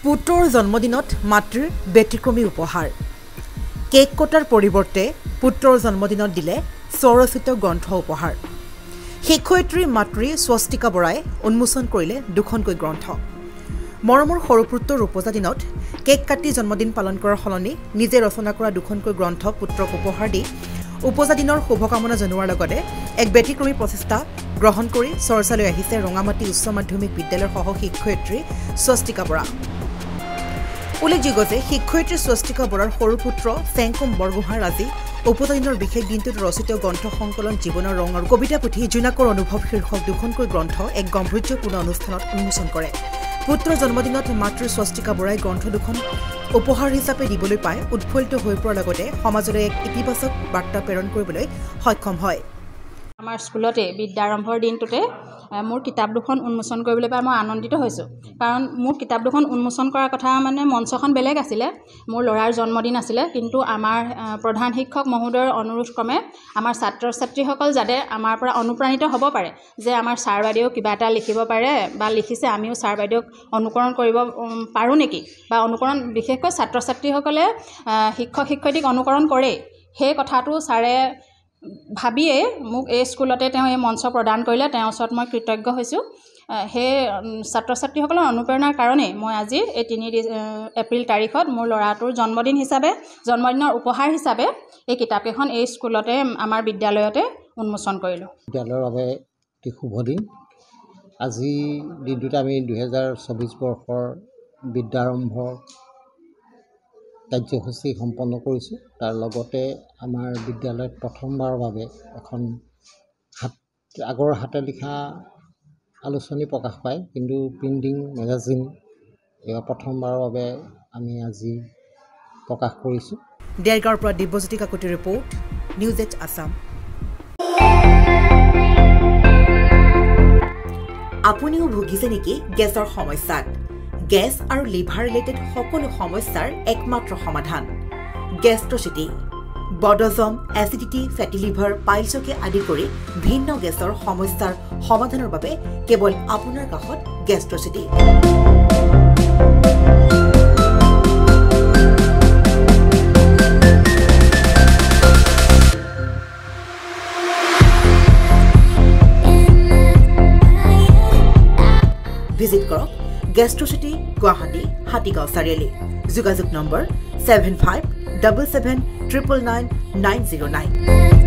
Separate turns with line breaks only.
পুত্ৰৰ জন্মদিনত মাতৃৰ ব্যতিক্ৰমী উপহাৰ কেক কটাৰ পৰিৱৰ্তে পুত্ৰৰ জন্মদিনত দিলে স্বৰচিত গ্ৰন্থ উপহাৰ শিক্ষয়িত্ৰী মাতৃ স্বস্তিকা বৰাই উন্মোচন কৰিলে দুখনকৈ গ্ৰন্থ মৰমৰ সৰু পুত্ৰৰ উপজা দিনত কেক কাটি জন্মদিন পালন কৰাৰ সলনি নিজে ৰচনা কৰা দুখনকৈ গ্ৰন্থ পুত্ৰক উপহাৰ দি উপজা দিনৰ শুভকামনা জনোৱাৰ লগতে এক ব্যতিক্ৰমী প্ৰচেষ্টা গ্ৰহণ কৰি চৰ্চালৈ আহিছে ৰঙামাটি উচ্চ মাধ্যমিক বিদ্যালয়ৰ সহ শিক্ষয়িত্ৰী স্বস্তিকা বৰা উল্লেখযোগ্য যে শিক্ষয়িত্ৰী স্বস্তিকা বৰাৰ সৰু পুত্ৰ চেংকুম বৰগোহাঁইৰ আজি উপজা দিনৰ বিশেষ দিনটোত ৰচিত গ্ৰন্থ সংকলন জীৱনৰ ৰং আৰু কবিতা পুথি জোনাকৰ অনুভৱ শীৰ্ষক দুখনকৈ গ্ৰন্থ এক গম্ভীৰ্যপূৰ্ণ অনুষ্ঠানত উন্মোচন কৰে পুত্ৰৰ জন্মদিনত মাতৃ স্বস্তিকা বৰাই গ্ৰন্থ দুখন উপহাৰ হিচাপে দিবলৈ পাই উৎফুল্লিত হৈ পৰাৰ লগতে সমাজলৈ এক ইতিবাচক বাৰ্তা প্ৰেৰণ কৰিবলৈ সক্ষম হয়
আমাৰ স্কুলতে বিদ্যাৰম্ভৰ দিনটোতে মোৰ কিতাপ দুখন উন্মোচন কৰিবলৈ পাই মই আনন্দিত হৈছোঁ কাৰণ মোৰ কিতাপ দুখন উন্মোচন কৰাৰ কথা মানে মঞ্চখন বেলেগ আছিলে মোৰ ল'ৰাৰ জন্মদিন আছিলে কিন্তু আমাৰ প্ৰধান শিক্ষক মহোদয়ৰ অনুৰোধ ক্ৰমে আমাৰ ছাত্ৰ ছাত্ৰীসকল যাতে আমাৰ পৰা অনুপ্ৰাণিত হ'ব পাৰে যে আমাৰ ছাৰ বাইদেউ কিবা এটা লিখিব পাৰে বা লিখিছে আমিও ছাৰ বাইদেউক অনুকৰণ কৰিব পাৰোঁ নেকি বা অনুকৰণ বিশেষকৈ ছাত্ৰ ছাত্ৰীসকলে শিক্ষক শিক্ষয়িত্ৰীক অনুকৰণ কৰে সেই কথাটো ছাৰে ভাবিয়ে মোক এই স্কুলতে তেওঁ এই মঞ্চ প্ৰদান কৰিলে তেওঁৰ ওচৰত মই কৃতজ্ঞ হৈছোঁ সেই ছাত্ৰ ছাত্ৰীসকলৰ অনুপ্ৰেৰণাৰ কাৰণেই মই আজি এই 3 এপ্ৰিল তাৰিখত মোৰ ল'ৰাটোৰ জন্মদিনৰ উপহাৰ হিচাপে এই কিতাপকেইখন এই স্কুলতে আমাৰ বিদ্যালয়তে উন্মোচন কৰিলোঁ
বিদ্যালয়ৰ বাবে অতি শুভ দিন আজি দিনটোতে আমি 2024 বৰ্ষৰ বিদ্যাৰম্ভ কাৰ্যসূচী সম্পন্ন কৰিছোঁ তাৰ লগতে আমাৰ বিদ্যালয়ত প্ৰথমবাৰৰ বাবে এখন আগৰ হাতে লিখা আলোচনী প্ৰকাশ পায় কিন্তু প্ৰিণ্টিং মেগাজিন এয়া প্ৰথমবাৰৰ বাবে আমি আজি প্ৰকাশ কৰিছোঁ
দেৰগাঁৱৰ পৰা দিব্যজ্যোতি কাকতিৰ ৰিপৰ্ট নিউজ 8 আছাম আপুনিও ভুগিছে নেকি গেছৰ সমস্যাত গেছ আৰু লিভাৰ ৰিলেটেড সকলো সমস্যাৰ একমাত্ৰ সমাধান গেষ্ট্ৰচিটি বডজম এচিডিটি ফেটি লিভাৰ পাইলছকে আদি কৰি ভিন্ন গেছৰ সমস্যাৰ সমাধানৰ বাবে কেৱল আপোনাৰ কাষত গেষ্ট্ৰচিটি ভিজিট কৰক গেষ্ট্ৰচিটি গুৱাহাটী হাতীগাঁও চাৰিআলি যোগাযোগ নম্বৰ 7577999909